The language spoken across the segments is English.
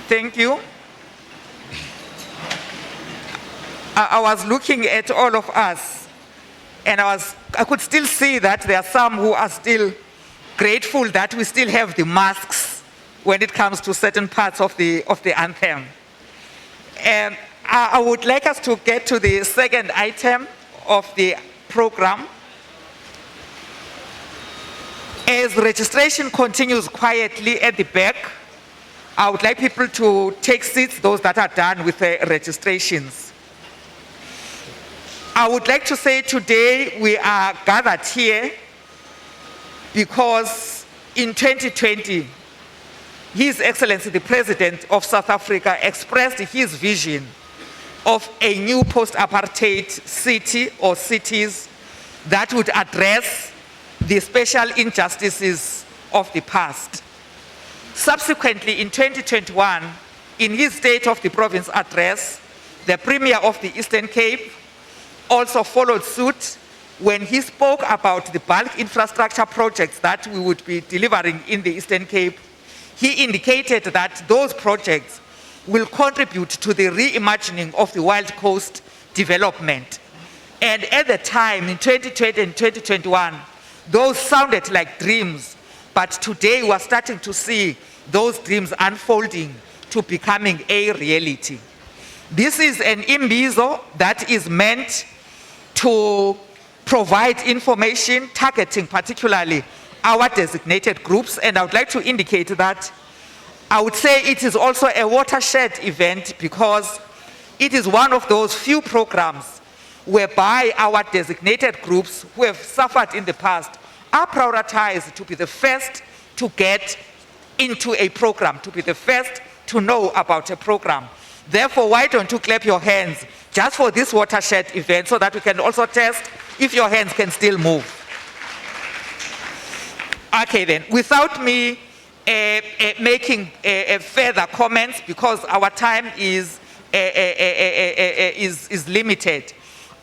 Thank you. I was looking at all of us, and I could still see that there are some who are still grateful that we still have the masks when it comes to certain parts of the anthem. And I would like us to get to the second item of the program. As registration continues quietly at the back, I would like people to take seats, those that are done with the registrations. I would like to say today we are gathered here because in 2020, His Excellency the President of South Africa expressed his vision of a new post-apartheid city or cities that would address the special injustices of the past. Subsequently, in 2021, in his State of the Province address, the Premier of the Eastern Cape also followed suit when he spoke about the bulk infrastructure projects that we would be delivering in the Eastern Cape. He indicated that those projects will contribute to the reimagining of the Wild Coast development. And at the time, in 2020 and 2021, those sounded like dreams, but today we are starting to see those dreams unfolding to becoming a reality. This is an Imbizo that is meant to provide information targeting particularly our designated groups, and I would like to indicate that I would say it is also a watershed event because it is one of those few programs whereby our designated groups who have suffered in the past are prioritized to be the first to get into a program, to be the first to know about a program. Therefore, why don't you clap your hands just for this watershed event so that we can also test if your hands can still move. Okay then, without me making further comments because our time is limited,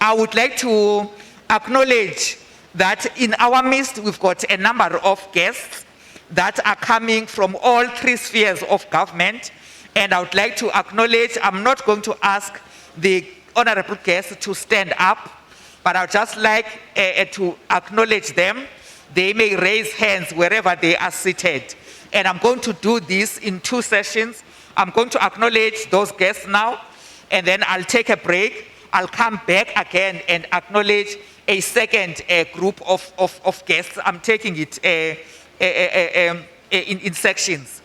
I would like to acknowledge that in our midst we've got a number of guests that are coming from all three spheres of government, and I would like to acknowledge, I'm not going to ask the honorable guests to stand up, but I would just like to acknowledge them. They may raise hands wherever they are seated. And I'm going to do this in two sessions. I'm going to acknowledge those guests now, and then I'll take a break. I'll come back again and acknowledge a second group of guests. I'm taking it in sections.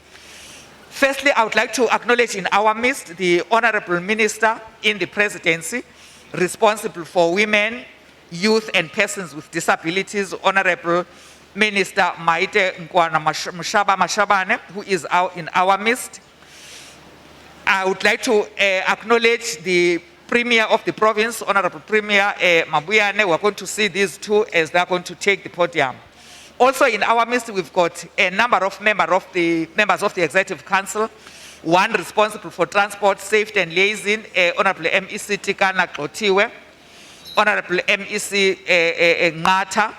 Firstly, I would like to acknowledge in our midst the Honorable Minister in the Presidency, responsible for women, youth and persons with disabilities, Honorable Minister Maite Nkwana Mashabane, who is in our midst. I would like to acknowledge the Premier of the province, Honorable Premier Mabuyane. We're going to see these two as they're going to take the podium. Also in our midst, we've got a number of members of the Executive Council, one responsible for transport, safety and liaison, Honorable MEC Tikana Klotiwe, Honorable MEC Mthatha.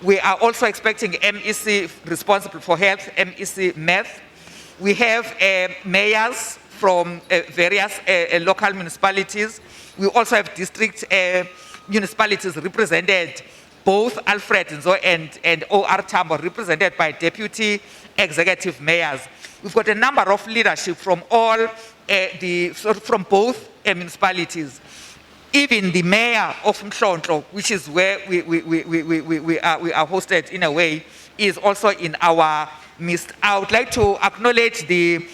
We are also expecting MEC responsible for health, MEC Meth. We have mayors from various local municipalities. We also have district municipalities represented, both Alfred Nzo and OR Tambo, represented by deputy executive mayors. We've got a number of leadership from all from both municipalities. Even the mayor of Mthatha, which is where we are hosted in a way, is also in our midst. I would like to acknowledge the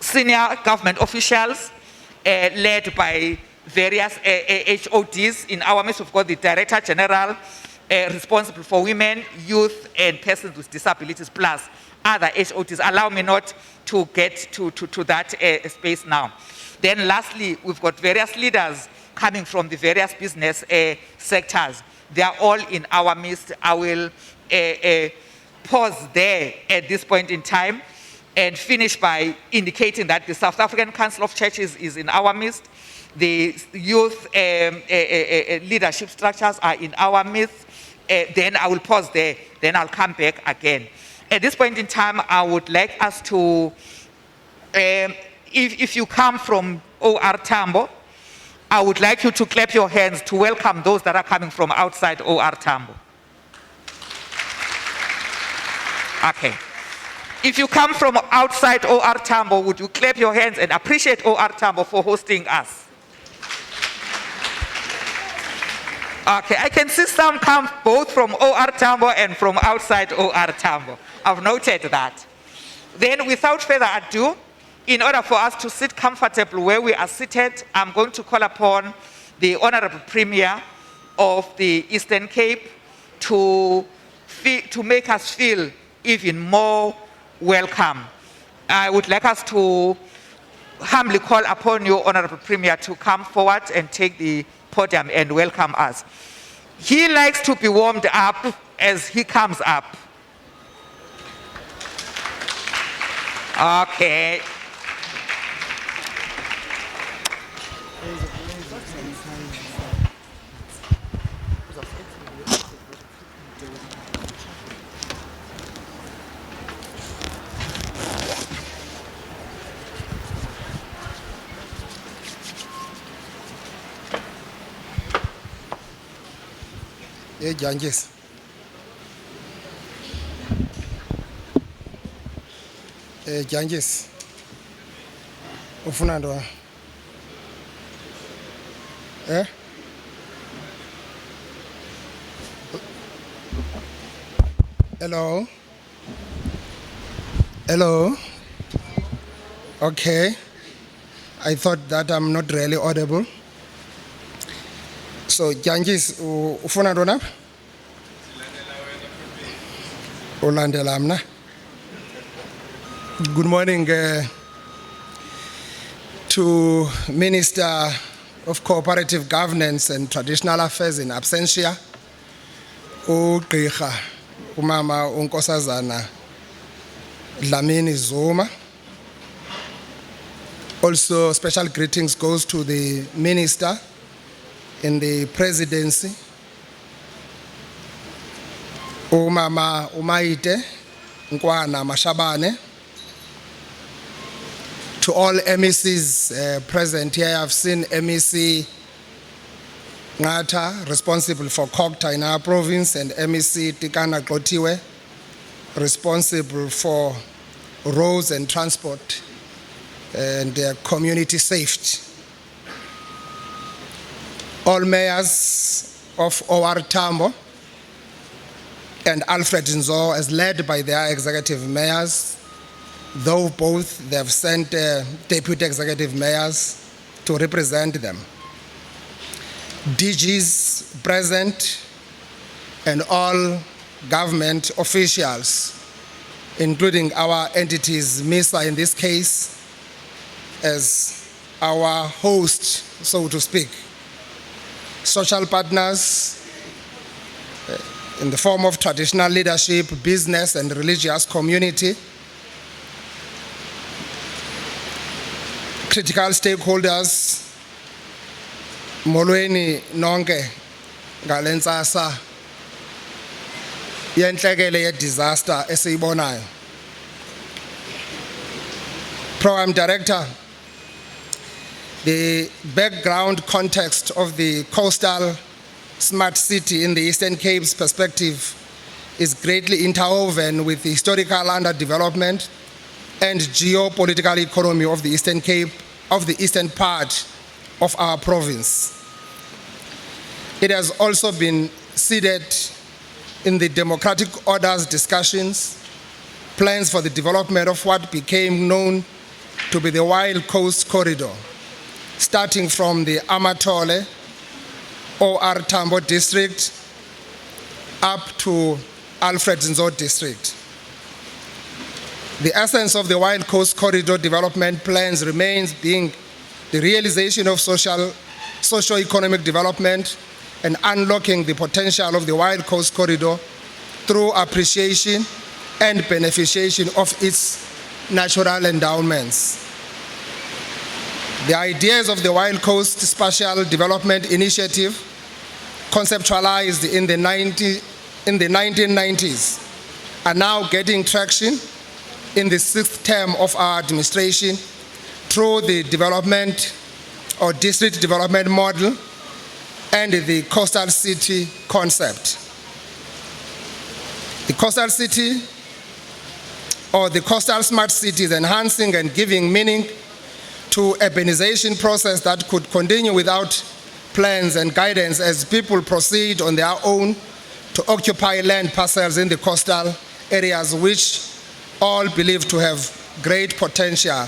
senior government officials led by various HODs. In our midst, we've got the Director General responsible for women, youth, and persons with disabilities, plus other HODs. Allow me not to get to that space now. Then lastly, we've got various leaders coming from the various business sectors. They are all in our midst. I will pause there at this point in time and finish by indicating that the South African Council of Churches is in our midst. The youth leadership structures are in our midst. Then I will pause there, then I'll come back again. At this point in time, I would like us to if you come from OR Tambo, I would like you to clap your hands to welcome those that are coming from outside OR Tambo. Okay. If you come from outside OR Tambo, would you clap your hands and appreciate OR Tambo for hosting us? Okay, I can see some come both from OR Tambo and from outside OR Tambo. I've noted that. Then without further ado, in order for us to sit comfortably where we are seated, I'm going to call upon the Honorable Premier of the Eastern Cape to make us feel even more welcome. I would like us to humbly call upon you, Honorable Premier, to come forward and take the podium and welcome us. He likes to be warmed up as he comes up. Okay. Judges. Judges. Ufuna ndo. Hello. Hello. Okay. I thought that I'm not really audible. So, Janjis, ufuna ndo na? Ulandela amna. Good morning to Minister of Cooperative Governance and Traditional Affairs in absentia, uGqirha umama uNkosazana Dlamini Zuma. Also, special greetings goes to the Minister in the Presidency, umama Umaite Nkwana Mashabane. To all MECs present here, I've seen MEC Ngata, responsible for Kokta in our province, and MEC Tikana Klotiwe, responsible for roads and transport and community safety. All mayors of OR Tambo and Alfred Nzo, as led by their executive mayors, though both they have sent deputy executive mayors to represent them. DGs present and all government officials, including our entities, MISA in this case, as our host, so to speak. Social partners in the form of traditional leadership, business and religious community, critical stakeholders, molweni nonke ngalentsasa yentlekele ye disaster esiyibonayo. Program Director, the background context of the coastal smart city in the Eastern Cape's perspective is greatly interwoven with the historical underdevelopment and geopolitical economy of the Eastern Cape, of the eastern part of our province. It has also been seeded in the democratic orders discussions, plans for the development of what became known to be the Wild Coast Corridor, starting from the Amatole OR Tambo district up to Alfred Nzo district. The essence of the Wild Coast Corridor development plans remains being the realization of socio-economic development and unlocking the potential of the Wild Coast Corridor through appreciation and beneficiation of its natural endowments. The ideas of the Wild Coast Spatial Development Initiative, conceptualized in the 1990s, are now getting traction in the 6th term of our administration through the development or district development model and the coastal city concept. The coastal city or the coastal smart city is enhancing and giving meaning to urbanization process that could continue without plans and guidance as people proceed on their own to occupy land parcels in the coastal areas, which all believe to have great potential.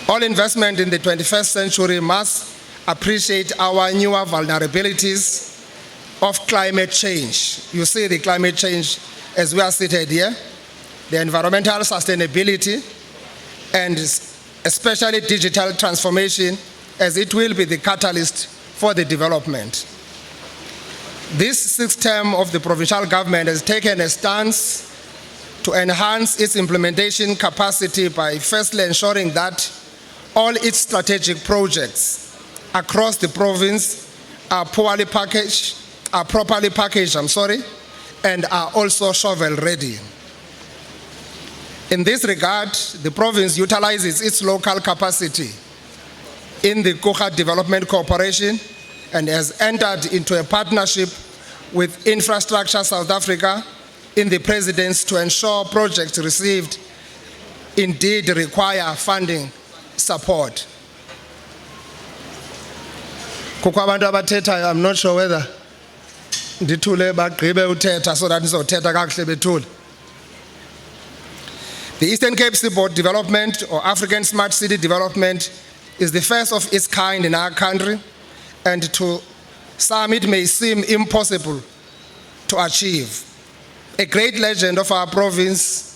All investment in the 21st century must appreciate our newer vulnerabilities of climate change. You see the climate change as we are seated here, the environmental sustainability, and especially digital transformation, as it will be the catalyst for the development. This sixth term of the provincial government has taken a stance to enhance its implementation capacity by firstly ensuring that all its strategic projects across the province are properly packaged, and are also shovel-ready. In this regard, the province utilizes its local capacity in the Kucha Development Corporation and has entered into a partnership with Infrastructure South Africa in the Presidency to ensure projects received indeed require funding support. Kukho abantu abathethayo, I'm not sure whether ndithule bagqibe uthetha so that ndizothetha kakuhle bethule. The Eastern Cape Seaboard Development or African Smart City Development is the first of its kind in our country, and to some it may seem impossible to achieve. A great legend of our province,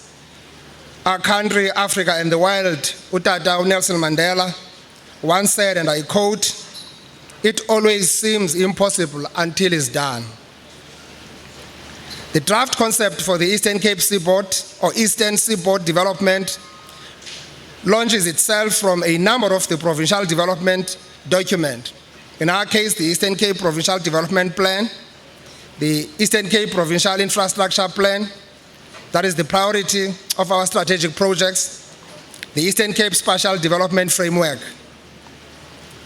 our country, Africa, and the world, Mthatha Nelson Mandela, once said, and I quote, "It always seems impossible until it's done." The draft concept for the Eastern Cape Seaboard or Eastern Seaboard Development launches itself from a number of the provincial development documents. In our case, the Eastern Cape Provincial Development Plan, the Eastern Cape Provincial Infrastructure Plan, that is the priority of our strategic projects, the Eastern Cape Spatial Development Framework.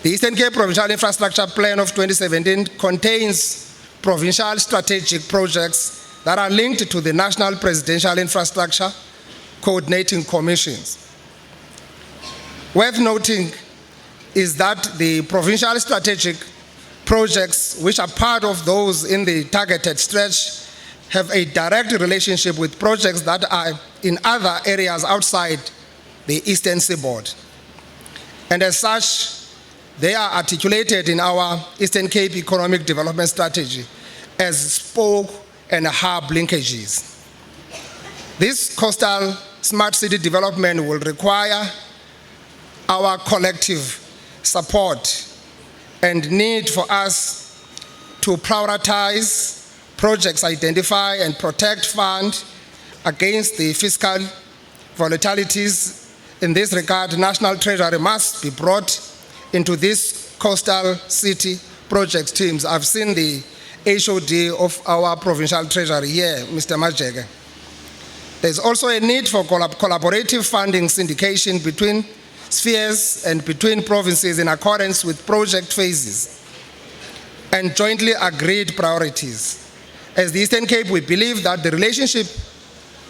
The Eastern Cape Provincial Infrastructure Plan of 2017 contains provincial strategic projects that are linked to the National Presidential Infrastructure Coordinating Commissions. Worth noting is that the provincial strategic projects, which are part of those in the targeted stretch, have a direct relationship with projects that are in other areas outside the Eastern Seaboard. And as such, they are articulated in our Eastern Cape Economic Development Strategy as spoke and hub linkages. This coastal smart city development will require our collective support and need for us to prioritize projects, identify and protect fund against the fiscal volatilities. In this regard, National Treasury must be brought into this coastal city project teams. I've seen the HOD of our provincial treasury here, Mr. Majege. There's also a need for collaborative funding syndication between spheres and between provinces in accordance with project phases and jointly agreed priorities. As the Eastern Cape, we believe that the relationship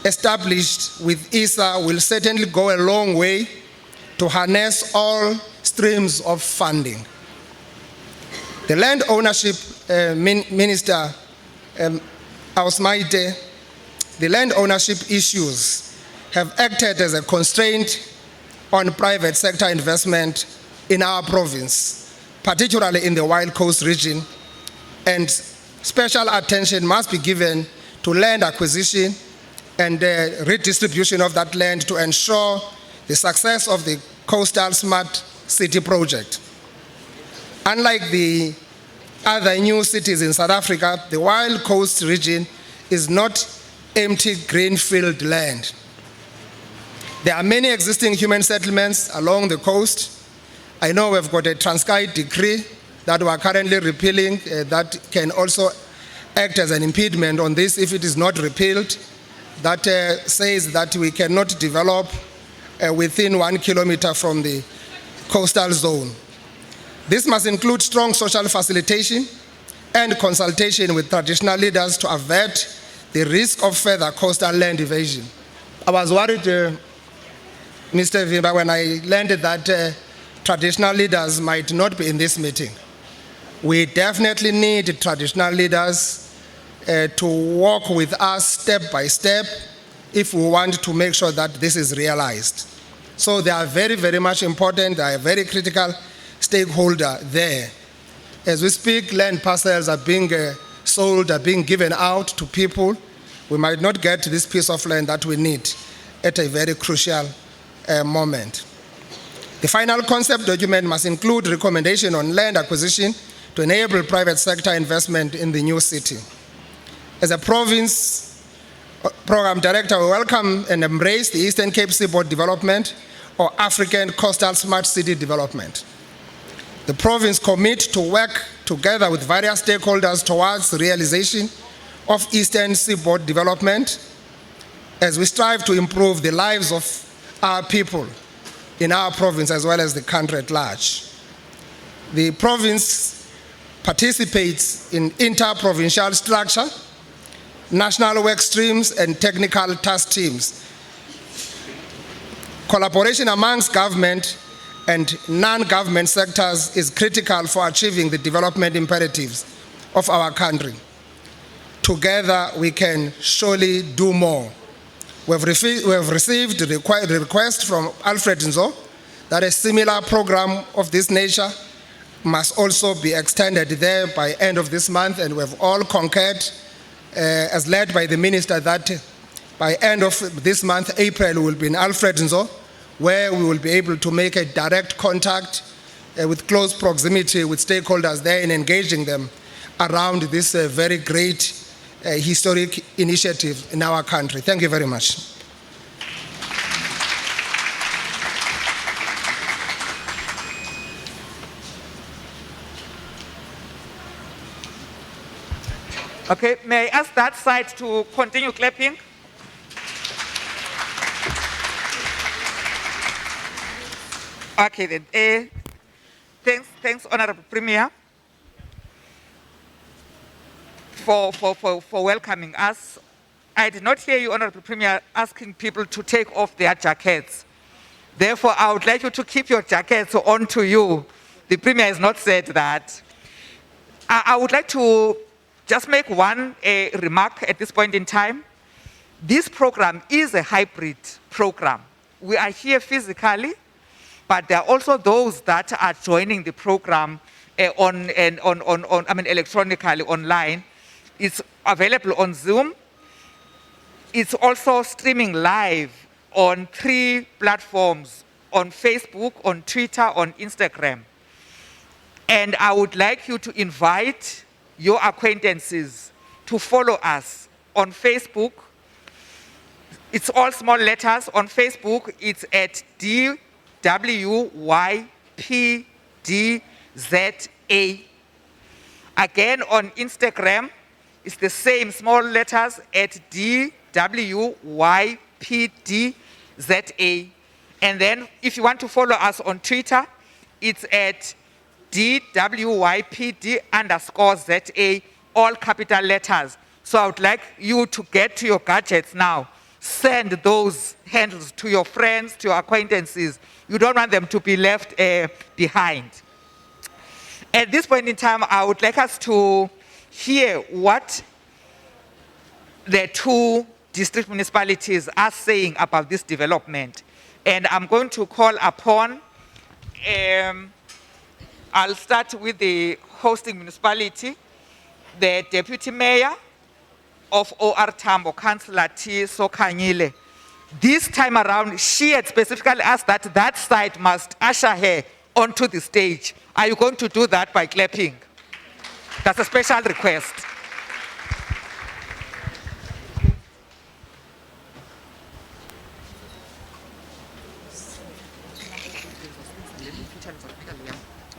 established with ESA will certainly go a long way to harness all streams of funding. The land ownership minister, Ausmaite, the land ownership issues have acted as a constraint on private sector investment in our province, particularly in the Wild Coast region, and special attention must be given to land acquisition and redistribution of that land to ensure the success of the Coastal Smart City project. Unlike the other new cities in South Africa, the Wild Coast region is not empty greenfield land. There are many existing human settlements along the coast. I know we've got a Transkei decree that we are currently repealing that can also act as an impediment on this if it is not repealed, that says that we cannot develop within 1 kilometer from the coastal zone. This must include strong social facilitation and consultation with traditional leaders to avert the risk of further coastal land evasion. I was worried, Mr. Vimba, when I learned that traditional leaders might not be in this meeting. We definitely need traditional leaders to walk with us step by step if we want to make sure that this is realized. So they are very, very much important. They are a very critical stakeholder there. As we speak, land parcels are being sold, are being given out to people. We might not get this piece of land that we need at a very crucial moment. The final concept document must include recommendation on land acquisition to enable private sector investment in the new city. As a province program director, we welcome and embrace the Eastern Cape Seaboard development or African coastal smart city development. The province commits to work together with various stakeholders towards the realization of Eastern Seaboard development as we strive to improve the lives of our people in our province as well as the country at large. The province participates in inter-provincial structure, national work streams, and technical task teams. Collaboration amongst government and non-government sectors is critical for achieving the development imperatives of our country. Together, we can surely do more. We have received a request from Alfred Nzo that a similar program of this nature must also be extended there by end of this month, and we have all concurred, as led by the minister, that by end of this month, April, will be in Alfred Nzo, where we will be able to make a direct contact with close proximity with stakeholders there and engaging them around this very great historic initiative in our country. Thank you very much. Okay, may I ask that side to continue clapping? Okay then. Thanks, Honorable Premier, for welcoming us. I did not hear you, Honorable Premier, asking people to take off their jackets. Therefore, I would like you to keep your jackets on to you. The Premier has not said that. I would like to just make one remark at this point in time. This program is a hybrid program. We are here physically, but there are also those that are joining the program electronically online. It's available on Zoom. It's also streaming live on 3 platforms, on Facebook, on Twitter, on Instagram. And I would like you to invite your acquaintances to follow us on Facebook. It's all small letters. On Facebook, it's at DWYPDZA. Again, on Instagram, it's the same small letters at DWYPDZA. And then if you want to follow us on Twitter, it's at DWYPD_ZA, all capital letters. So I would like you to get to your gadgets now. Send those handles to your friends, to your acquaintances. You don't want them to be left behind. At this point in time, I would like us to hear what the 2 district municipalities are saying about this development. And I'm going to call upon, I'll start with the hosting municipality, the Deputy Mayor of OR Tambo, Councillor T. Sokanyile. This time around, she had specifically asked that that side must usher her onto the stage. Are you going to do that by clapping? That's a special request.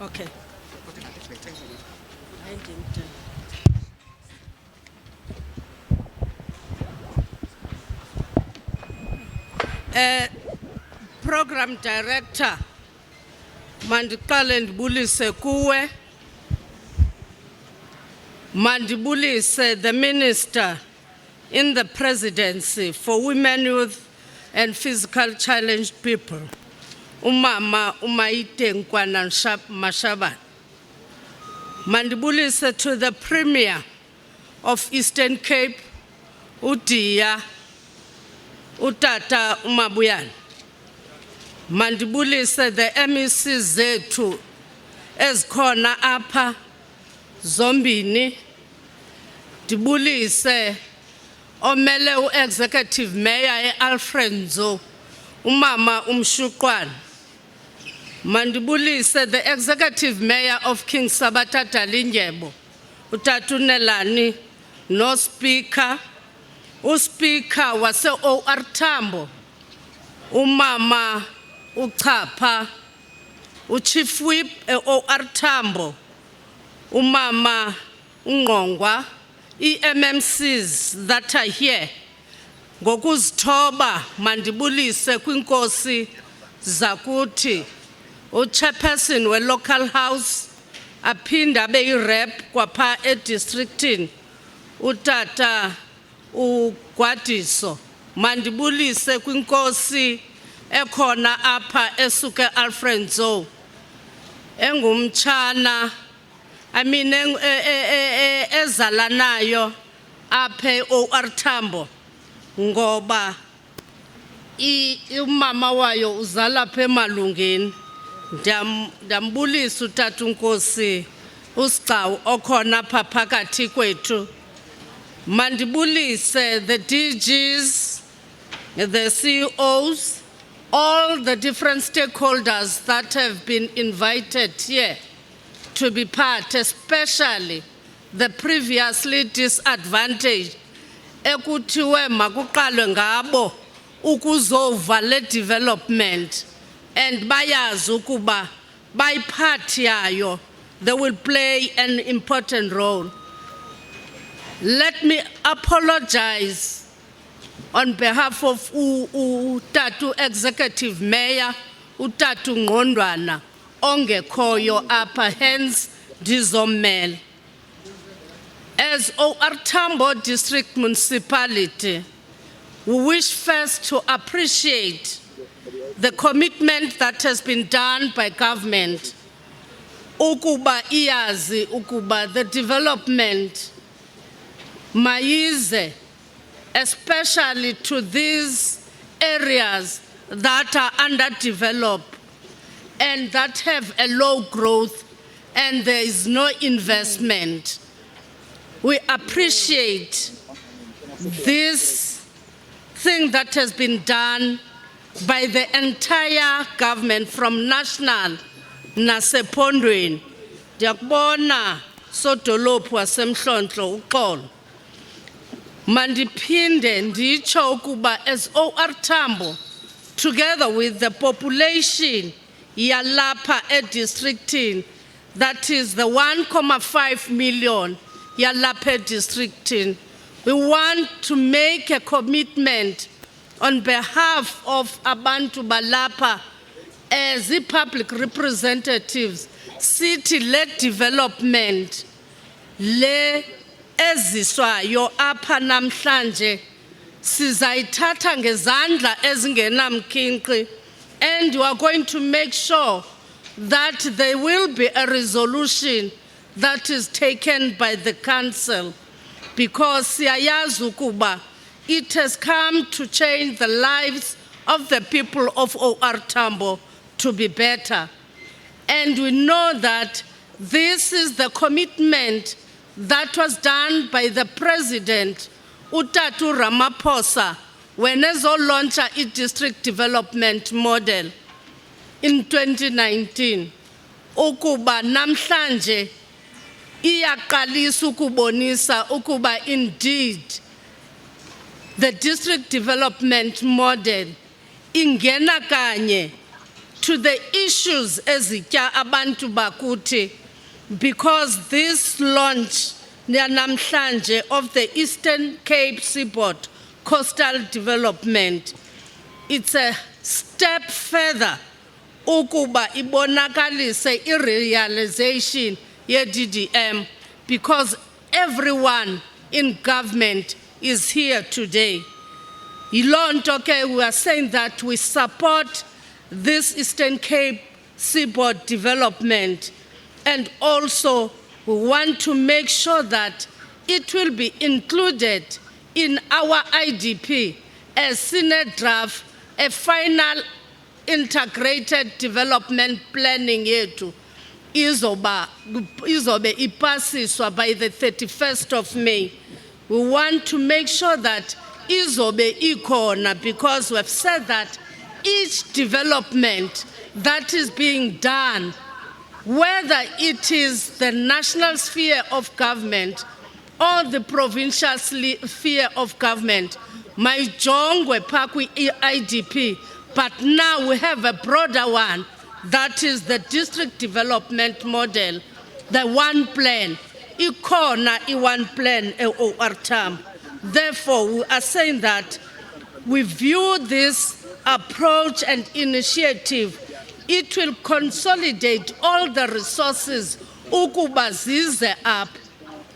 Okay. Program Director, mandiqale ndibulise kuwe. Mandibulise the Minister in the Presidency for Women, Youth and Physical Challenged People, Umama Umaite Nkwana Mashaban. Mandibulise to the Premier of Eastern Cape, Udia, Utata Umabuyan. Mandibulise the MEC zethu ezikhona apha zombini. Ndibulise omele u-Executive Mayor Alfredo umama umshuqwana. Mandibulise the Executive Mayor of King Sabata Dalindyebo utata uNelani no Speaker, uSpeaker wase OR Tambo umama uchapha, uChief Whip OR Tambo umama uNgqongwa, MMCs that are here. Ngokuzithoba mandibulise kwinkosi zakuthi uChairperson we local house aphinda beyi-rep kwapha edistrictini utata uGwadiso. Mandibulise kwinkosi ekhona apha esuke Alfredo engumtshana ezalanayo aphe OR Tambo ngoba umama wayo uzala apha emalungeni. Ndambulisa utata unkosi uSigcawu okhona apha phakathi kwethu. Mandibulise the DGs, the CEOs, all the different stakeholders that have been invited here to be part, especially the previously disadvantaged. Ekuthiwe makuqalwe ngabo ukuzova le development and bayazi ukuba bayiphathi yayo, they will play an important role. Let me apologize on behalf of Utatu Executive Mayor, Utatu Ngqondwana, ongekhoyo apha, hence ndizomela. As OR Tambo District Municipality, we wish first to appreciate the commitment that has been done by government. Ukuba iyazi ukuba the development mayize, especially to these areas that are underdeveloped and that have a low growth and there is no investment. We appreciate this thing that has been done by the entire government from national nasepondweni. Ndiyakubona sodolophu wasemhlonhlo uxolo. Mandiphinde nditsho ukuba as OR Tambo, together with the population yalapha edistrictini, that is the 1.5 million yalapha edistrictini, we want to make a commitment on behalf of abantu balapha as the public representatives, city-led development, le eziswayo apha namhlanje sizayithatha ngezandla ezingenamkhinkqi, and you are going to make sure that there will be a resolution that is taken by the council, because siyayazi ukuba it has come to change the lives of the people of OR Tambo to be better. And we know that this is the commitment that was done by the President, Utatu Ramaphosa, when he launched a district development model in 2019. Ukuba namhlanje iyaqalisa ukubonisa ukuba indeed the district development model ingena kanye to the issues ezitya abantu bakuthi, because this launch namhlanje of the Eastern Cape Seaboard Coastal Development, it's a step further ukuba ibonakalise i-realization ye-DDM, because everyone in government is here today. Yilonto ke, we are saying that we support this Eastern Cape Seaboard development, and also we want to make sure that it will be included in our IDP as senior draft, a final integrated development planning yetu izobe ipasiswa by the 31st of May. We want to make sure that izobe ikona, because we have said that each development that is being done, whether it is the national sphere of government or the provincial sphere of government, mayijongwe pakwi IDP, but now we have a broader one, that is the district development model, the one plan. Ikona one plan OR term. Therefore, we are saying that we view this approach and initiative, it will consolidate all the resources ukuba zize up.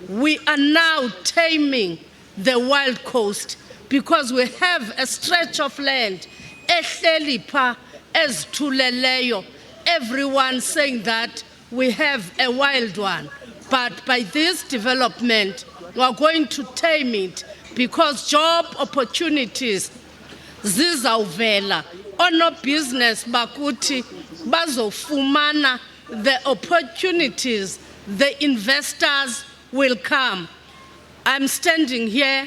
We are now taming the wild coast because we have a stretch of land, ehleli pha, ezithuleleyo, everyone saying that we have a wild one. But by this development, we are going to tame it, because job opportunities zizawuvela. Ono business bakuti bazofumana the opportunities, the investors will come. I'm standing here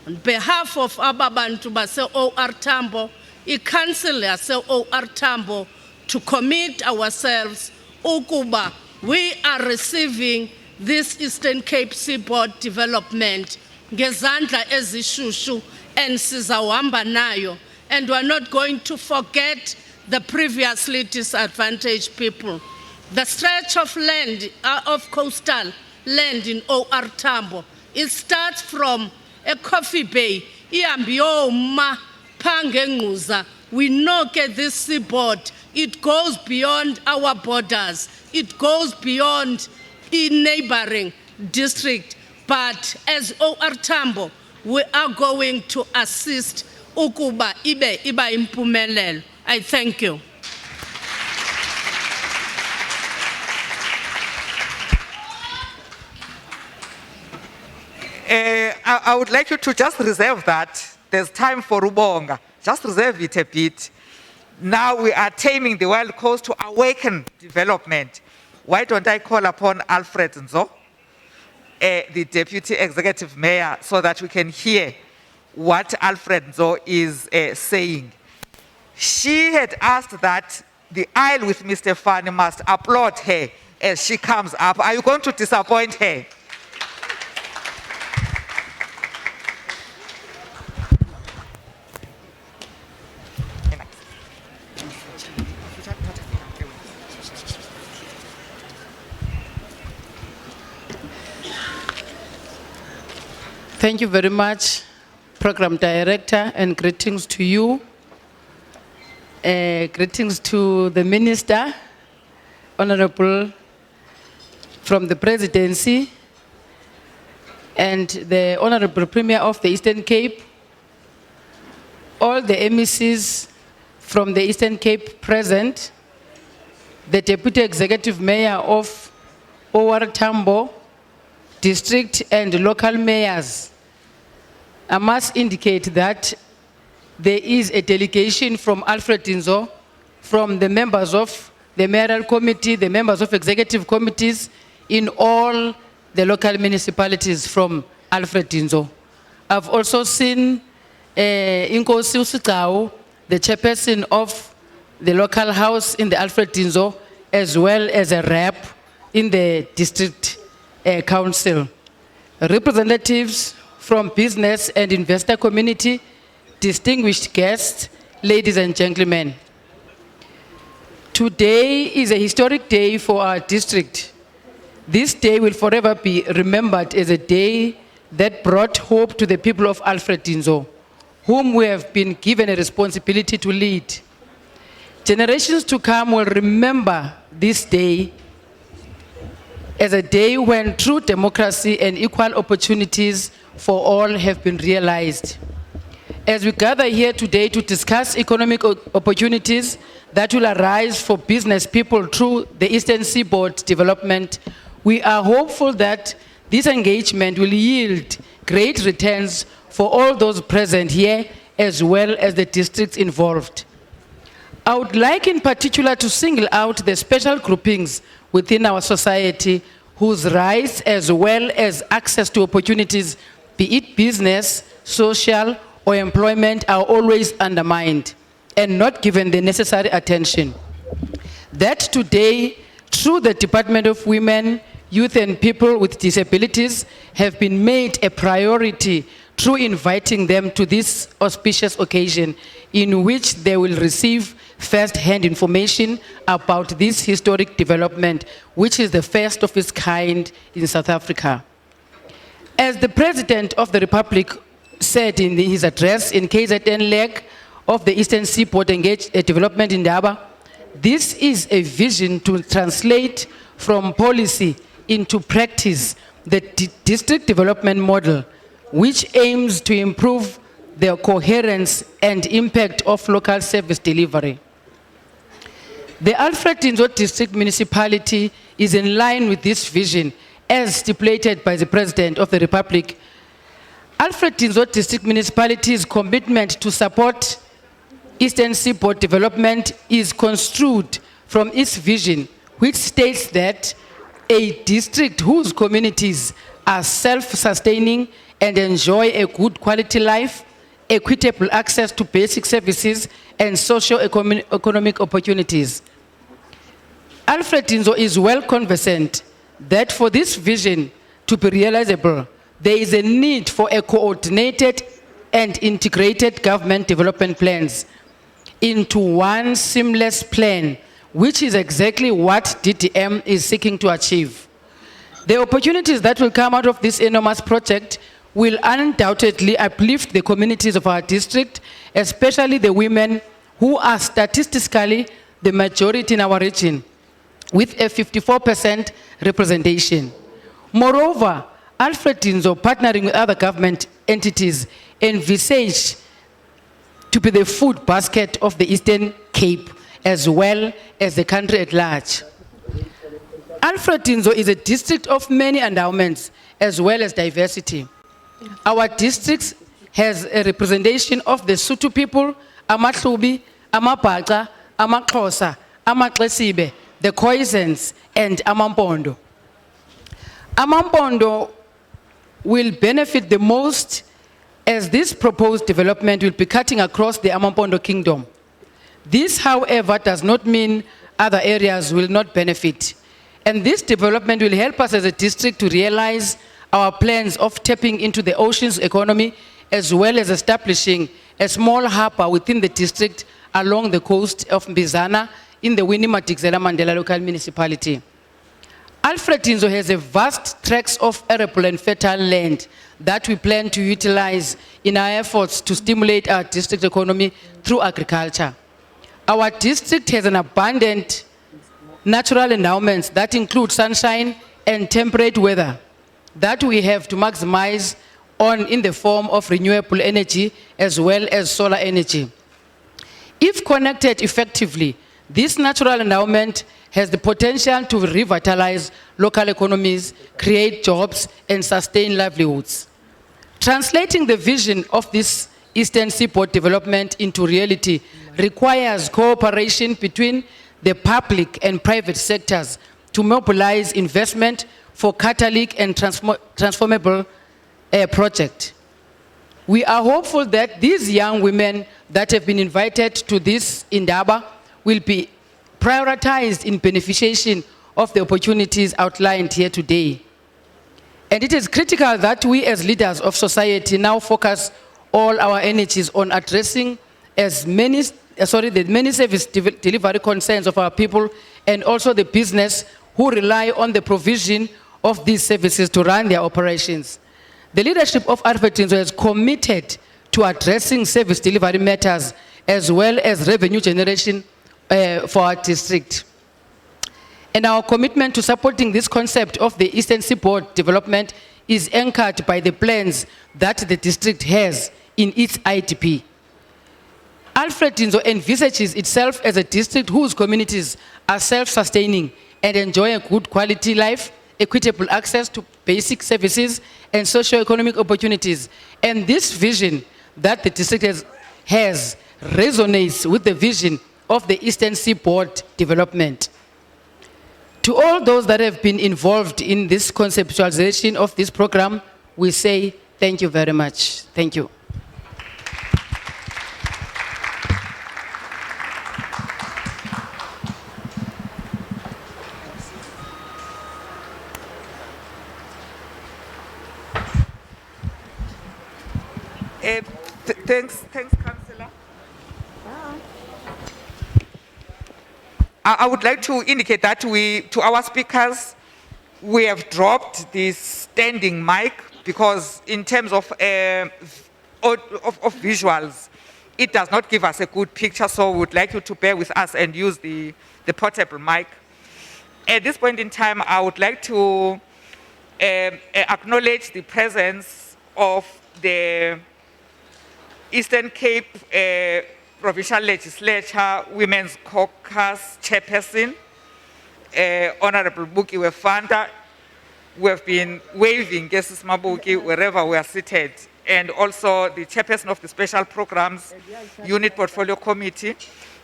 on behalf of ababantu base OR Tambo, i-council yase OR Tambo, to commit ourselves ukuba we are receiving this Eastern Cape Seaboard development ngezandla ezishushu, and sizawuhamba nayo, and we're not going to forget the previously disadvantaged people. The stretch of land, of coastal land in OR Tambo, it starts from a Coffee Bay, iambiyoma pangenguza. We know that this seaboard, it goes beyond our borders, it goes beyond in neighboring district. But as OR Tambo, we are going to assist ukuba iba impumelelo. I thank you. I would like you to just reserve that. There's time for Ubonga. Just reserve it a bit. Now we are taming the wild coast to awaken development. Why don't I call upon Alfred Nzo, the Deputy Executive Mayor, so that we can hear what Alfred Nzo is saying. She had asked that the aisle with Mr. Fani must applaud her as she comes up. Are you going to disappoint her? Thank you very much, Program Director, and greetings to you. Greetings to the Minister, Honorable from the Presidency, and the Honorable Premier of the Eastern Cape, all the MECs from the Eastern Cape present, the Deputy Executive Mayor of OR Tambo, district and local mayors. I must indicate that there is a delegation from Alfred Nzo, from the members of the mayoral committee, the members of executive committees in all the local municipalities from Alfred Nzo. I've also seen Inkosi Usikau, the chairperson of the local house in the Alfred Nzo, as well as a rep in the district council. Representatives from business and investor community, distinguished guests, ladies and gentlemen. Today is a historic day for our district. This day will forever be remembered as a day that brought hope to the people of Alfred Nzo, whom we have been given a responsibility to lead. Generations to come will remember this day as a day when true democracy and equal opportunities for all have been realized. As we gather here today to discuss economic opportunities that will arise for business people through the Eastern Seaboard development, we are hopeful that this engagement will yield great returns for all those present here as well as the districts involved. I would like in particular to single out the special groupings within our society whose rights as well as access to opportunities, be it business, social, or employment, are always undermined and not given the necessary attention. That today, through the Department of Women, Youth and People with Disabilities, have been made a priority through inviting them to this auspicious occasion in which they will receive first-hand information about this historic development, which is the first of its kind in South Africa. As the President of the Republic said in his address in KZN leg of the Eastern Seaboard Development in Indaba, this is a vision to translate from policy into practice the district development model, which aims to improve the coherence and impact of local service delivery. The Alfred Nzo District Municipality is in line with this vision as stipulated by the President of the Republic. Alfred Nzo District Municipality's commitment to support Eastern Seaboard development is construed from its vision, which states that a district whose communities are self-sustaining and enjoy a good quality life, equitable access to basic services, and socio-economic opportunities. Alfred Nzo is well conversant that for this vision to be realizable, there is a need for a coordinated and integrated government development plans into one seamless plan, which is exactly what DDM is seeking to achieve. The opportunities that will come out of this enormous project will undoubtedly uplift the communities of our district, especially the women who are statistically the majority in our region, with a 54% representation. Moreover, Alfred Nzo, partnering with other government entities, envisaged to be the food basket of the Eastern Cape, as well as the country at large. Alfred Nzo is a district of many endowments, as well as diversity. Our district has a representation of the Sotho people, Amahlubi, Amabhaca, Amaxhosa, Amaxesibe, the Khoisans, and Amampondo. Amampondo will benefit the most as this proposed development will be cutting across the Amampondo Kingdom. This, however, does not mean other areas will not benefit. And this development will help us as a district to realize our plans of tapping into the ocean's economy, as well as establishing a small harbor within the district along the coast of Mbizana in the Winnie Madikizela Mandela local municipality. Alfred Nzo has a vast tracts of arable and fertile land that we plan to utilize in our efforts to stimulate our district economy through agriculture. Our district has an abundant natural endowments that include sunshine and temperate weather that we have to maximize on in the form of renewable energy as well as solar energy. If connected effectively, this natural endowment has the potential to revitalize local economies, create jobs, and sustain livelihoods. Translating the vision of this Eastern Seaboard development into reality requires cooperation between the public and private sectors to mobilize investment for catalytic and transformable project. We are hopeful that these young women that have been invited to this Indaba will be prioritized in beneficiation of the opportunities outlined here today. And it is critical that we as leaders of society now focus all our energies on addressing the many service delivery concerns of our people and also the business who rely on the provision of these services to run their operations. The leadership of Alfred Nzo is committed to addressing service delivery matters as well as revenue generation for our district. And our commitment to supporting this concept of the Eastern Seaboard development is anchored by the plans that the district has in its IDP. Alfred Dinzo envisages itself as a district whose communities are self-sustaining and enjoy a good quality life, equitable access to basic services and socio-economic opportunities. And this vision that the district has resonates with the vision of the Eastern Seaboard development. To all those that have been involved in this conceptualization of this program, we say thank you very much. Thank you. Thanks, Councillor. I would like to indicate that to our speakers, we have dropped the standing mic because in terms of visuals, it does not give us a good picture, so we would like you to bear with us and use the portable mic. At this point in time, I would like to acknowledge the presence of the Eastern Cape Provincial Legislature Women's Caucus Chairperson, Honorable Buki Wefanda. We have been waving Gesis Mabuki wherever we are seated, and also the Chairperson of the Special Programs Unit Portfolio Committee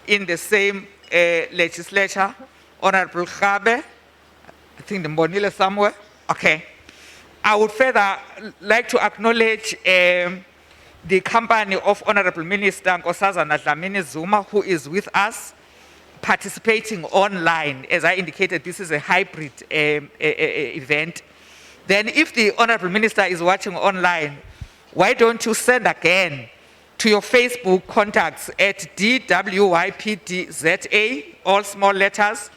in the same legislature, Honorable Khabe. I think the Mbonile somewhere. Okay. I would further like to acknowledge the company of Honorable Minister Nkosazana Dlamini Zuma, who is with us, participating online. As I indicated, this is a hybrid event. Then if the Honorable Minister is watching online, why don't you send again to your Facebook contacts at DWYPDZA, all small letters,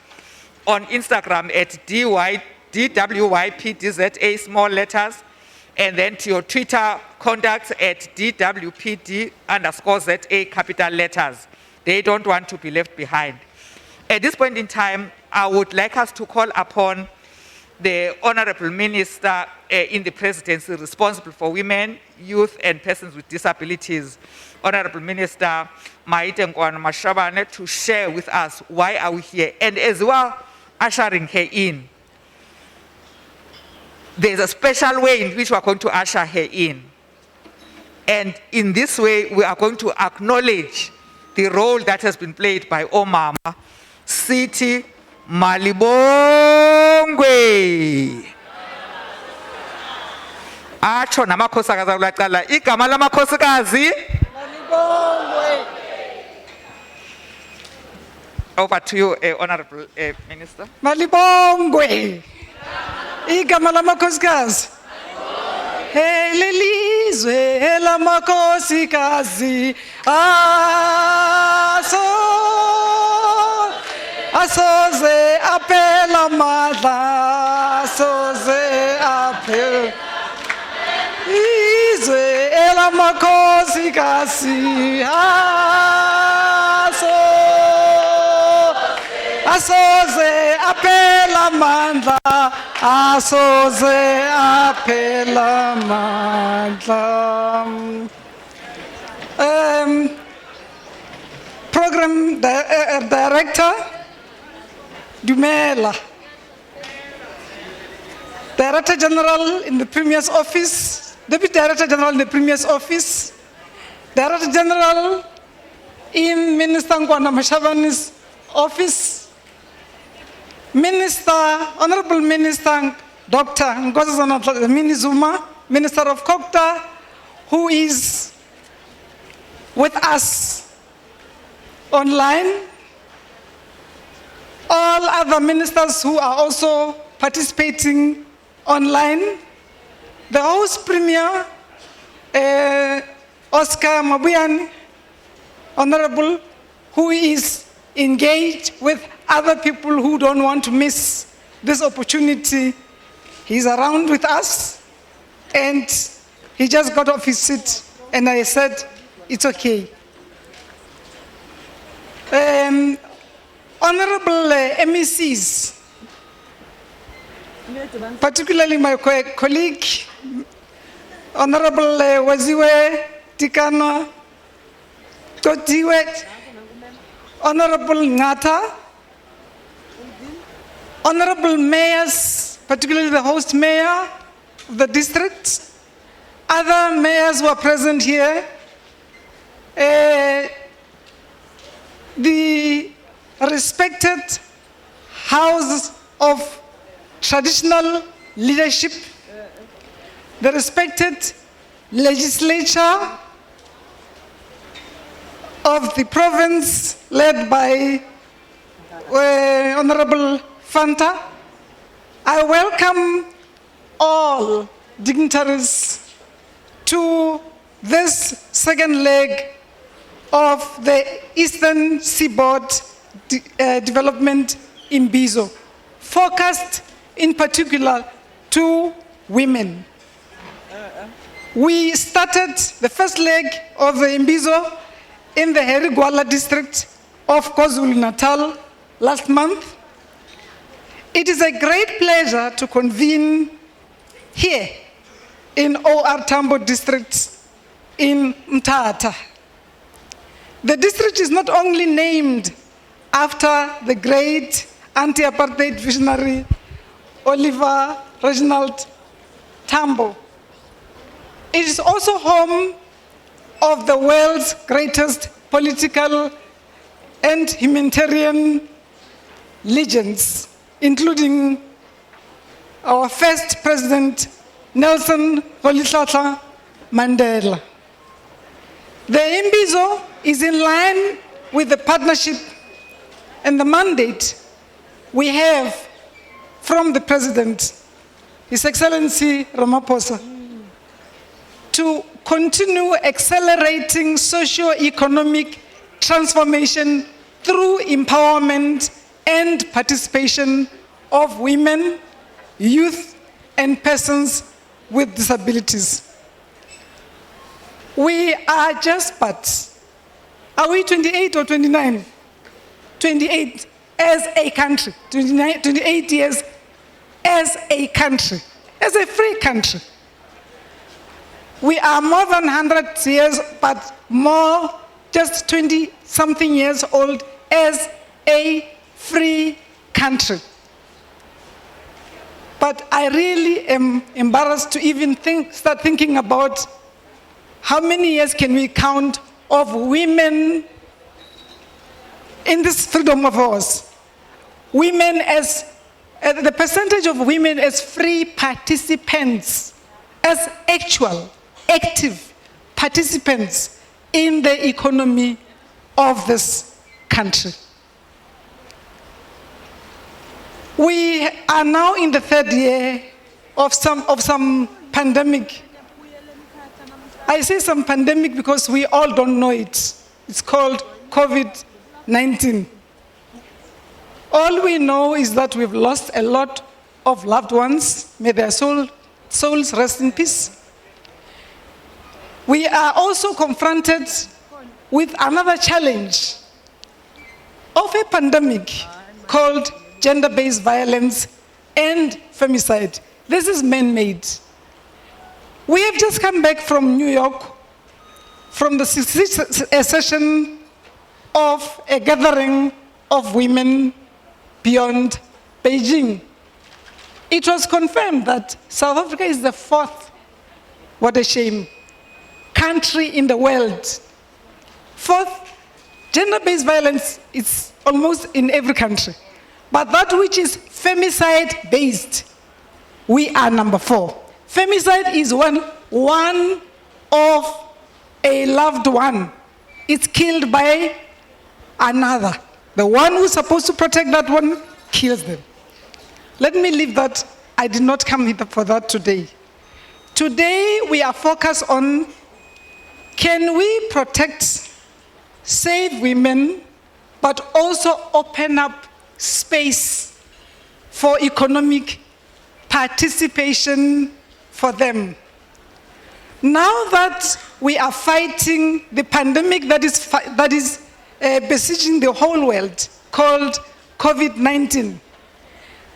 on Instagram at DWYPDZA, small letters, and then to your Twitter contacts at DWPD_ZA, capital letters. They don't want to be left behind. At this point in time, I would like us to call upon the Honorable Minister in the Presidency responsible for women, youth, and persons with disabilities, Honorable Minister Maite Nkwana Mashabane, to share with us why are we here. And as we are ushering her in, there's a special way in which we are going to usher her in. And in this way, we are going to acknowledge the role that has been played by Omama, City Malibongwe. Acho namakhosikazi akulaqala igama lamakhosikazi Malibongwe. Over to you, Honorable Minister. Malibongwe. Igama lamakhosikazi. Helelizwe elamakhosikazi. Asoze apela madla. Asoze apela. Izwe elamakhosikazi. Asoze apela mandla, asoze apela mandla. Program Director, Dumela. Director General in the Premier's Office, Deputy Director General in the Premier's Office, Director General in Minister Nkwana Mashabane's Office, Minister, Honorable Minister Dr. Nkosazana Dlamini Zuma, Minister of COGTA, who is with us online, all other ministers who are also participating online, the House Premier, Oscar Mabuyane, Honorable, who is engaged with other people who don't want to miss this opportunity. He's around with us, and he just got off his seat, and I said, it's okay. Honorable MECs, particularly my colleague, Honorable Waziwe Tikano, Totiwe, Honorable Mthatha, Honorable mayors, particularly the host mayor of the district, other mayors who are present here, the respected House of Traditional Leadership, the respected legislature of the province led by Honorable Fanta. I welcome all dignitaries to this second leg of the Eastern Seaboard development Imbizo, focused in particular to women. We started the first leg of the Imbizo in the Herigwala district of KwaZulu-Natal last month. It is a great pleasure to convene here in OR Tambo district in Mthatha. The district is not only named after the great anti-apartheid visionary Oliver Reginald Tambo, it is also home of the world's greatest political and humanitarian legends, including our first president, Nelson Rolihlahla Mandela. The Imbizo is in line with the partnership and the mandate we have from the President, His Excellency Ramaphosa, to continue accelerating socio-economic transformation through empowerment and participation of women, youth, and persons with disabilities. We are just but, are we 28 or 29? 28 as a country, 28 years as a country, as a free country. We are more than 100 years, but more, just 20-something years old as a free country. But I really am embarrassed to even start thinking about how many years can we count of women in this freedom of ours. Women as, the percentage of women as free participants, as actual, active participants in the economy of this country. We are now in the third year of some pandemic. I say some pandemic because we all don't know it. It's called COVID-19. All we know is that we've lost a lot of loved ones. May their souls rest in peace. We are also confronted with another challenge of a pandemic called gender-based violence and femicide. This is man-made. We have just come back from New York, from the session of a gathering of women beyond Beijing. It was confirmed that South Africa is the fourth, what a shame, country in the world. Fourth, gender-based violence is almost in every country. But that which is femicide-based, we are number 4. Femicide is one of a loved one. It's killed by another. The one who's supposed to protect that one kills them. Let me leave that. I did not come here for that today. Today we are focused on, can we protect, save women, but also open up space for economic participation for them. Now that we are fighting the pandemic that is besieging the whole world, called COVID-19.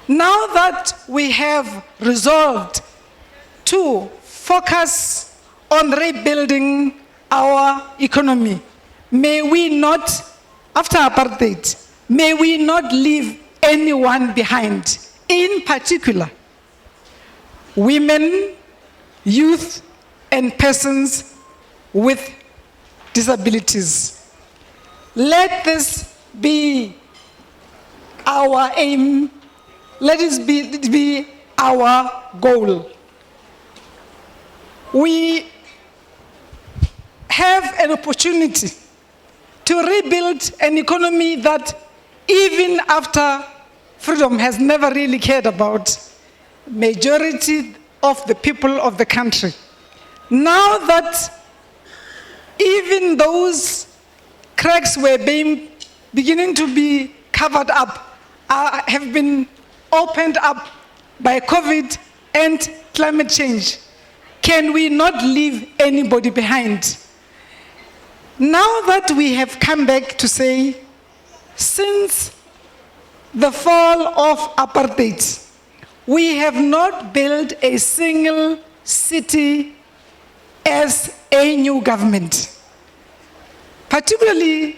Now that we have resolved to focus on rebuilding our economy, may we not, after apartheid, may we not leave anyone behind, in particular, women, youth, and persons with disabilities. Let this be our aim. Let it be our goal. We have an opportunity to rebuild an economy that even after freedom has never really cared about majority of the people of the country. Now that even those cracks were beginning to be covered up, have been opened up by COVID and climate change, can we not leave anybody behind? Now that we have come back to say, since the fall of apartheid, we have not built a single city as a new government, particularly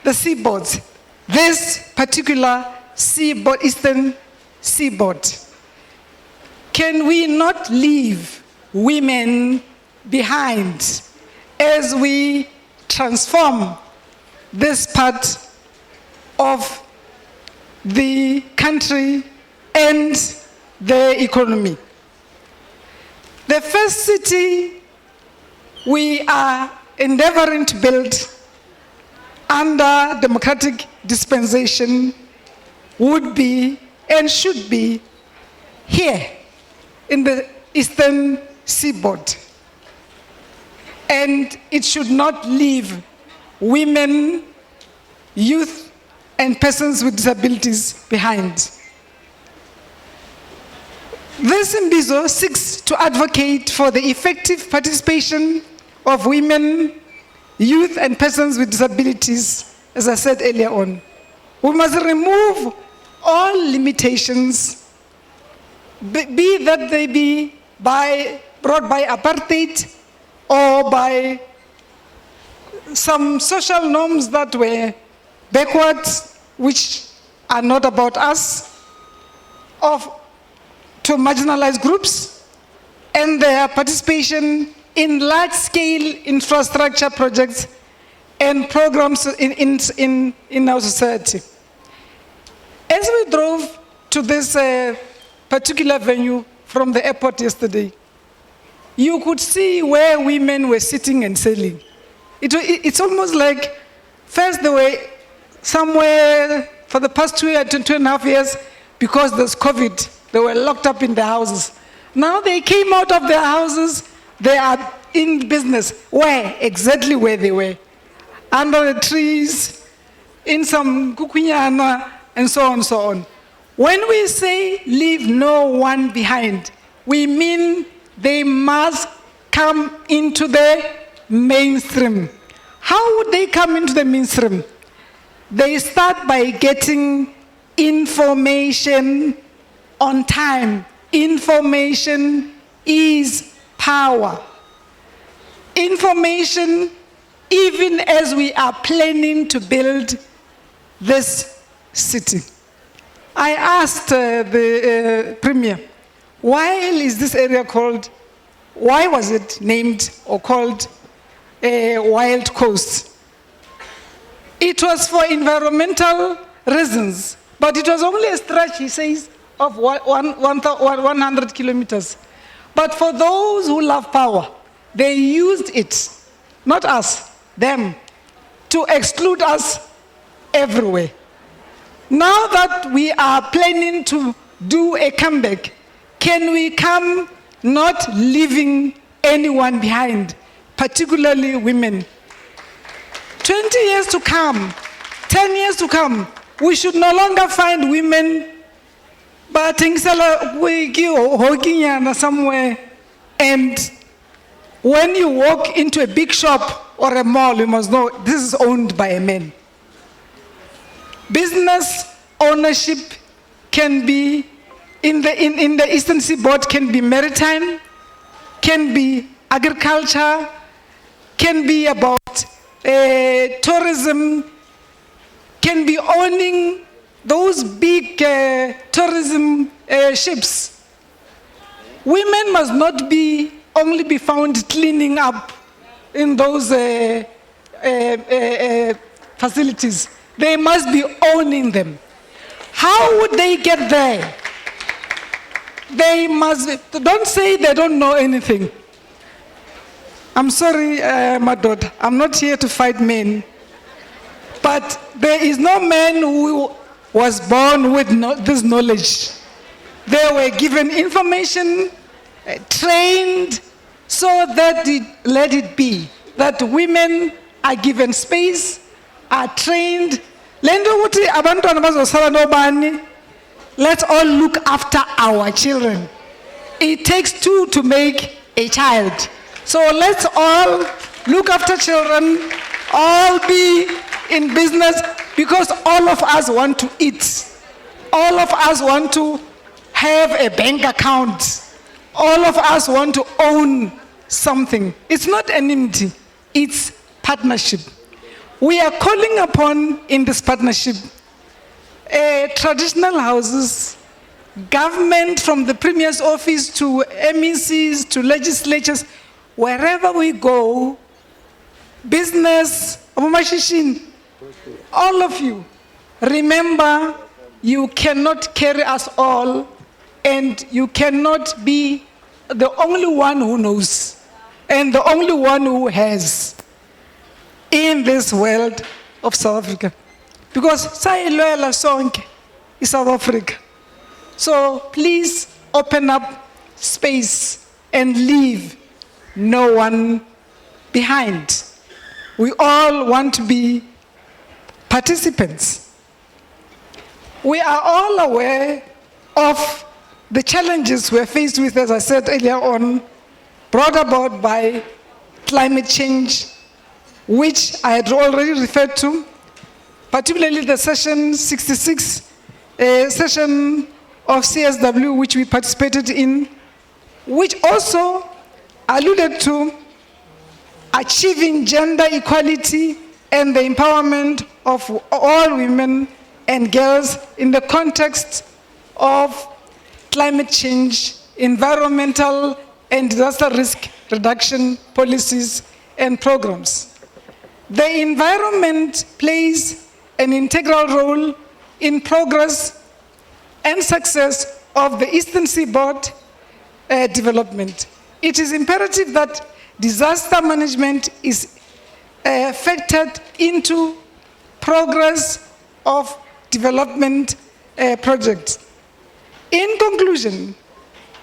the seaboards, this particular seaboard, Eastern Seaboard. Can we not leave women behind as we transform this part of the country and the economy? The first city we are endeavoring to build under democratic dispensation would be and should be here in the Eastern Seaboard. And it should not leave women, youth, and persons with disabilities behind. This Imbizo seeks to advocate for the effective participation of women, youth, and persons with disabilities, as I said earlier on. We must remove all limitations, be that they be brought by apartheid or by some social norms that were backwards, which are not about us, to marginalized groups, and their participation in large-scale infrastructure projects and programs in our society. As we drove to this particular venue from the airport yesterday, you could see where women were sitting and selling. It's almost like, first they were somewhere for the past 2.5 years, because there's COVID, they were locked up in their houses. Now they came out of their houses, they are in business. Where? Exactly where they were. Under the trees, in some kukunyana, and so on and so on. When we say leave no one behind, we mean they must come into the mainstream. How would they come into the mainstream? They start by getting information on time. Information is power. Information, even as we are planning to build this city. I asked the Premier, why was it named or called Wild Coast? It was for environmental reasons, but it was only a stretch, he says, of 100 kilometers. But for those who love power, they used it, not us, them, to exclude us everywhere. Now that we are planning to do a comeback, can we come not leaving anyone behind, particularly women? 20 years to come, 10 years to come, we should no longer find women but somewhere, and when you walk into a big shop or a mall, you must know this is owned by a man. Business ownership can be, in the Eastern Seaboard, can be maritime, can be agriculture, can be about tourism, can be owning those big tourism ships. Women must not only be found cleaning up in those facilities. They must be owning them. How would they get there? They must, don't say they don't know anything. I'm sorry, my daughter, I'm not here to fight men. But there is no man who was born with this knowledge. They were given information, trained, so that let it be. That women are given space, are trained. Let's all look after our children. It takes two to make a child. So let's all look after children, all be in business, because all of us want to eat. All of us want to have a bank account. All of us want to own something. It's not enmity, it's partnership. We are calling upon, in this partnership, traditional houses, government, from the Premier's office to MECs to legislatures, wherever we go, business, all of you, remember, you cannot carry us all, and you cannot be the only one who knows and the only one who has in this world of South Africa. Because Sa'iloela Sonke is South Africa. So please open up space and leave no one behind. We all want to be participants. We are all aware of the challenges we're faced with, as I said earlier on, brought about by climate change, which I had already referred to, particularly the session 66 session of CSW, which we participated in, which also alluded to achieving gender equality and the empowerment of all women and girls in the context of climate change, environmental and disaster risk reduction policies and programs. The environment plays an integral role in progress and success of the Eastern Seaboard development. It is imperative that disaster management is factored into progress of development projects. In conclusion,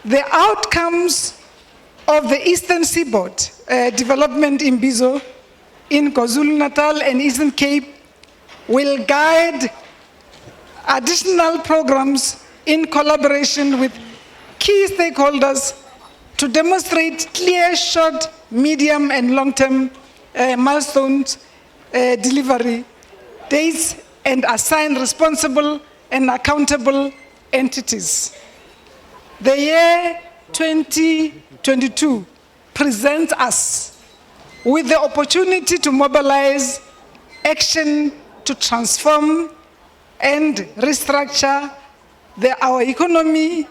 the outcomes of the Eastern Seaboard development in Imbizo, in KwaZulu-Natal and Eastern Cape will guide additional programs in collaboration with key stakeholders to demonstrate clear short, medium and long-term milestones, delivery dates, and assign responsible and accountable entities. The year 2022 presents us with the opportunity to mobilize action to transform and restructure our economy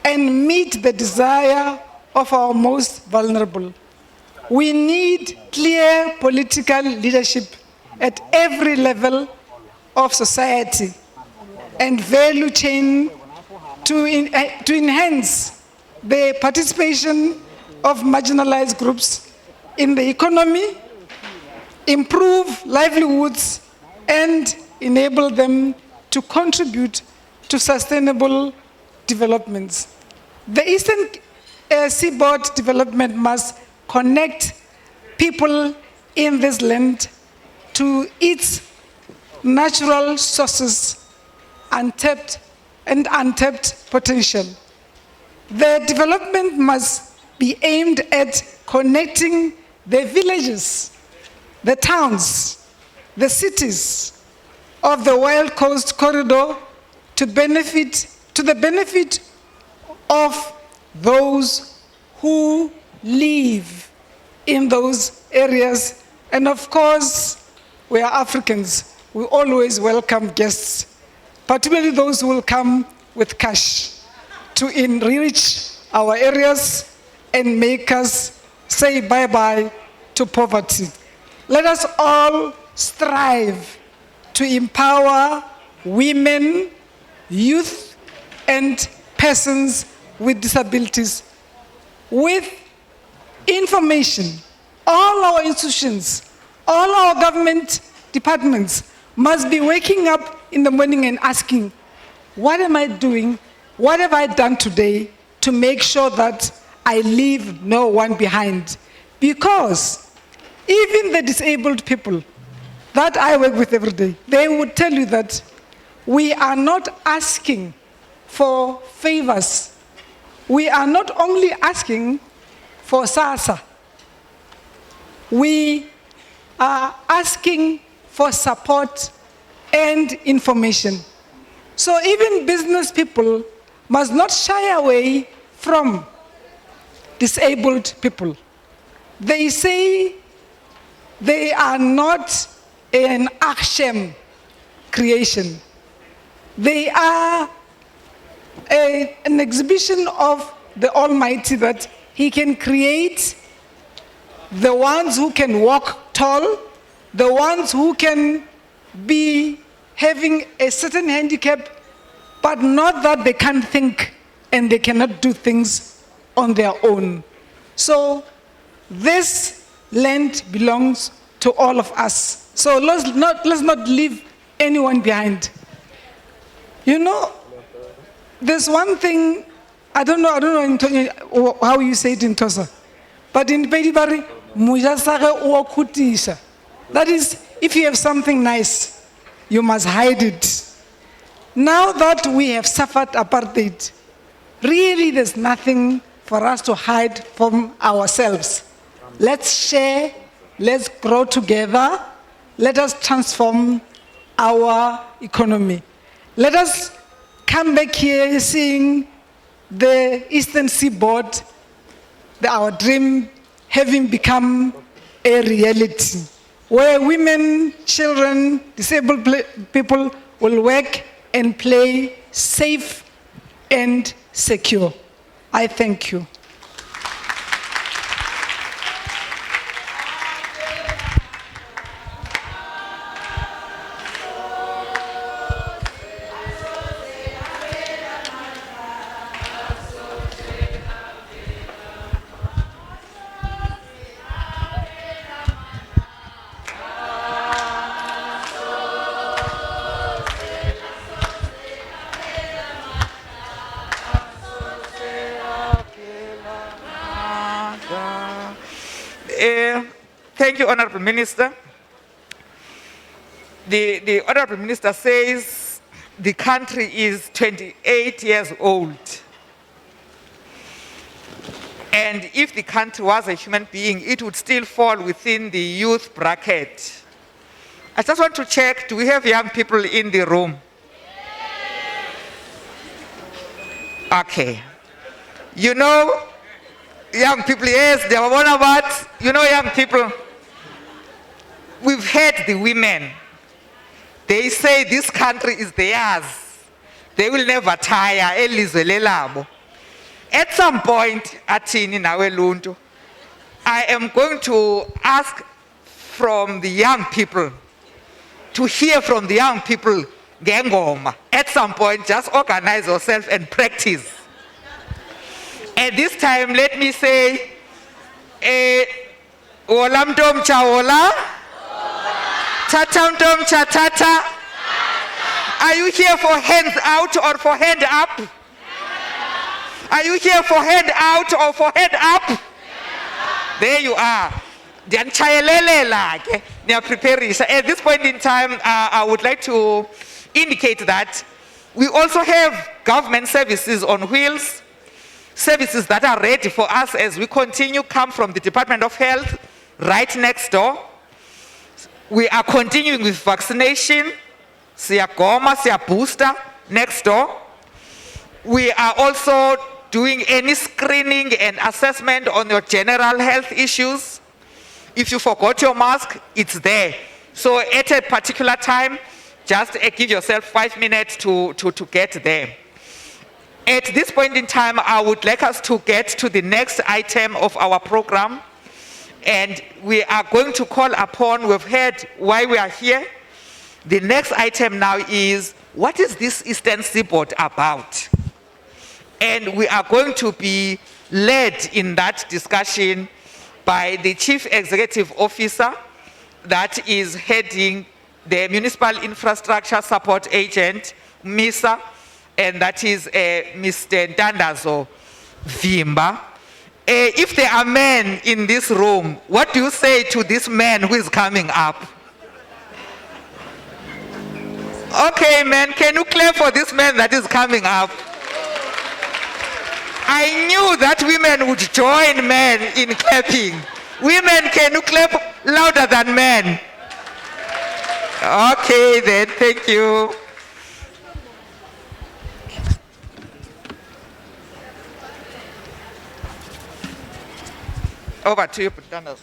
and meet the desire of our most vulnerable. We need clear political leadership at every level of society and value chain to enhance the participation of marginalized groups in the economy, improve livelihoods, and enable them to contribute to sustainable developments. The Eastern Seaboard development must connect people in this land to its natural sources, untapped potential. The development must be aimed at connecting the villages, the towns, the cities of the Wild Coast Corridor to the benefit of those who live in those areas. And of course, we are Africans. We always welcome guests, particularly those who will come with cash to enrich our areas and make us say bye-bye to poverty. Let us all strive to empower women, youth, and persons with disabilities with information. All our institutions, all our government departments must be waking up in the morning and asking, what am I doing? What have I done today to make sure that I leave no one behind? Because even the disabled people that I work with every day, they would tell you that we are not asking for favors. We are not only asking for SASA. We are asking for support and information. So even business people must not shy away from disabled people. They say they are not an Akshem creation. They are an exhibition of the Almighty, that He can create the ones who can walk tall, the ones who can be having a certain handicap, but not that they can't think and they cannot do things on their own. So this land belongs to all of us. So let's not leave anyone behind. You know, there's one thing, I don't know how you say it in Tosa, but in Pedibari, mujasare uokutisha. That is, if you have something nice, you must hide it. Now that we have suffered apartheid, really there's nothing for us to hide from ourselves. Let's share, let's grow together, let us transform our economy. Let us come back here seeing the Eastern Seaboard, our dream having become a reality, where women, children, disabled people will work and play safe and secure. I thank you. Thank you, Honorable Minister. The Honorable Minister says the country is 28 years old. And if the country was a human being, it would still fall within the youth bracket. I just want to check, do we have young people in the room? Okay. You know, young people, yes, they are one of us. You know, young people, we've heard the women. They say this country is theirs. They will never tire. At some point, Atini Naweluntu, I am going to ask from the young people, to hear from the young people, Gengoma. At some point, just organize yourself and practice. At this time, let me say, Olamdom Chaola, Tatamdom Chatata. Are you here for hands out or for hand up? Are you here for hand out or for head up? There you are. At this point in time, I would like to indicate that we also have government services on wheels, services that are ready for us as we continue, come from the Department of Health right next door. We are continuing with vaccination. Siyagoma, booster next door. We are also doing any screening and assessment on your general health issues. If you forgot your mask, it's there. So at a particular time, just give yourself 5 minutes to get there. At this point in time, I would like us to get to the next item of our program. And we are going to call upon, we've heard why we are here. The next item now is, what is this Eastern Seaboard about? And we are going to be led in that discussion by the Chief Executive Officer that is heading the Municipal Infrastructure Support Agent, MISA, and that is Mr. Ntandazo Vimba. If there are men in this room, what do you say to this man who is coming up? Okay, man, can you clap for this man that is coming up? I knew that women would join men in clapping. Women, can you clap louder than men? Okay, then, thank you. Over to you, Ntandazo.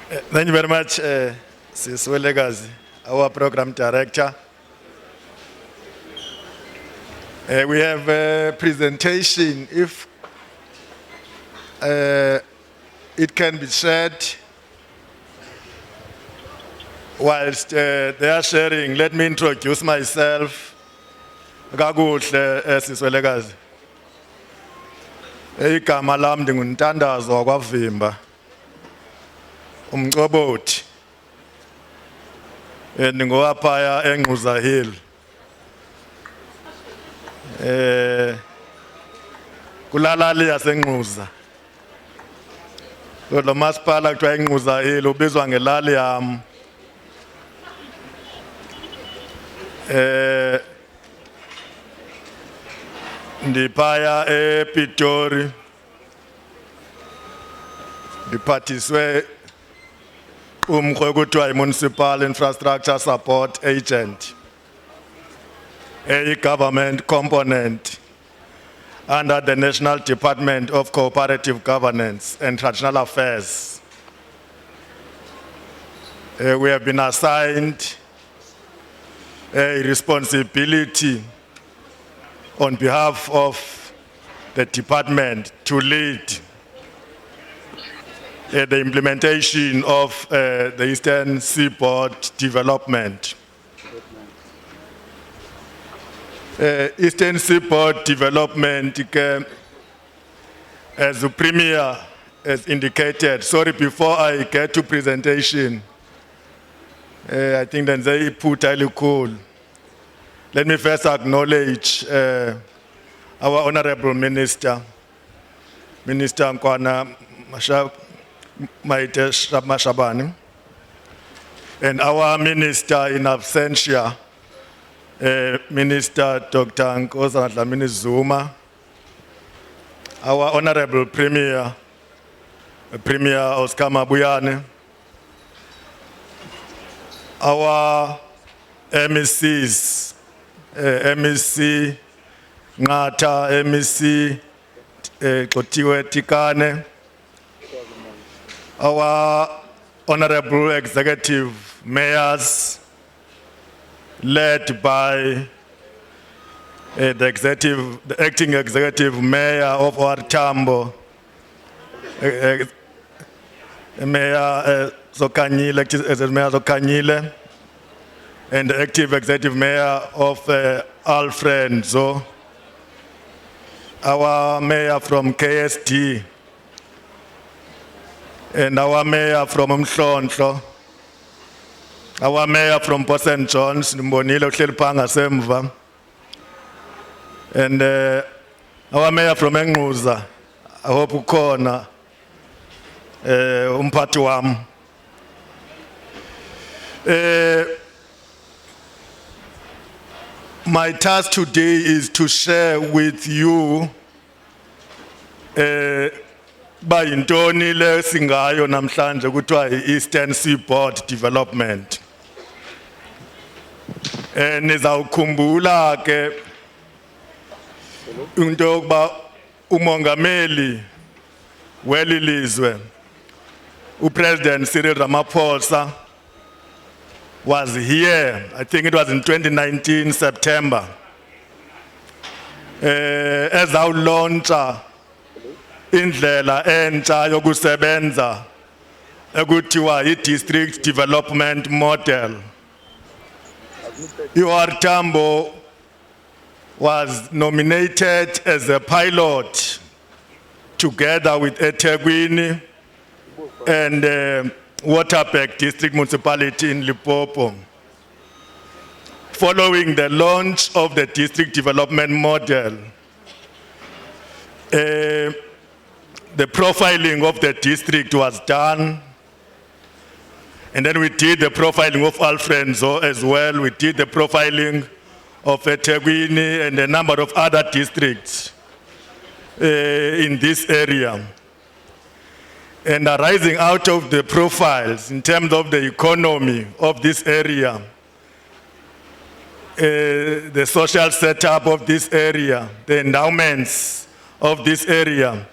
Thank you very much, Sis Welegazi, our program director. We have a presentation, if it can be shared. Whilst they are sharing, let me introduce myself. Kakuhle, Sis Welegazi. Igama lami ndinguNtandazo wakwaVimba, umcobothi. Ndingowaphaya eNgquza Hill. Kulalali yaseNgquza. Lo masipala kuthiwa eNgquza Hill ubizwa ngelali yam. Ndiphaya ePitori. Ndiphathiswe umrhwe kuthiwa Municipal Infrastructure Support Agent, a government component under the National Department of Cooperative Governance and Traditional Affairs. We have been assigned a responsibility on behalf of the department to lead the implementation of the Eastern Seaboard development. Eastern Seaboard development, as the Premier has indicated, sorry, before I get to presentation, I think then they put highly cool. Let me first acknowledge our Honorable Minister, Minister Nkwana Maite Mashabane, and our Minister in absentia, Minister Dr. Nkosi Dlamini Zuma, our Honorable Premier, Premier Oscar Mabuyane, our MECs, MEC Ngata, MEC Kotiwe Tikane, our Honorable Executive Mayors, led by the acting Executive Mayor of Wartambo, Mayor Zokanyile, and the active Executive Mayor of Alfredo, our Mayor from KSD, and our Mayor from Mhlonhlo, our Mayor from Port St. John's, Mbonile Uhlelipanga Semva, and our Mayor from eNgquza, I hope ukhona, umphathi wami. My task today is to share with you bayintoni le singayo namhlanje kuthiwa i-Eastern Seaboard Development. Nizawukhumbula ke into yokuba umongameli weli lizwe uPresident Cyril Ramaphosa was here, I think it was in 2019 September, ezawulauncha indlela entsha yokusebenza ekuthiwa i-district development model. UR Tambo was nominated as a pilot together with eThekwini and Watershed District Municipality in Limpopo. Following the launch of the district development model, the profiling of the district was done. And then we did the profiling of Alfredo as well. We did the profiling of eThekwini and a number of other districts in this area. And arising out of the profiles in terms of the economy of this area, the social setup of this area, the endowments of this area,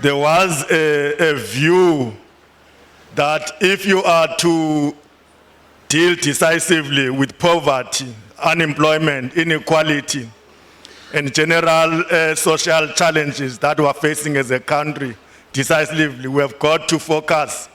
there was a view that if you are to deal decisively with poverty, unemployment, inequality, and general social challenges that we are facing as a country decisively, we have got to focus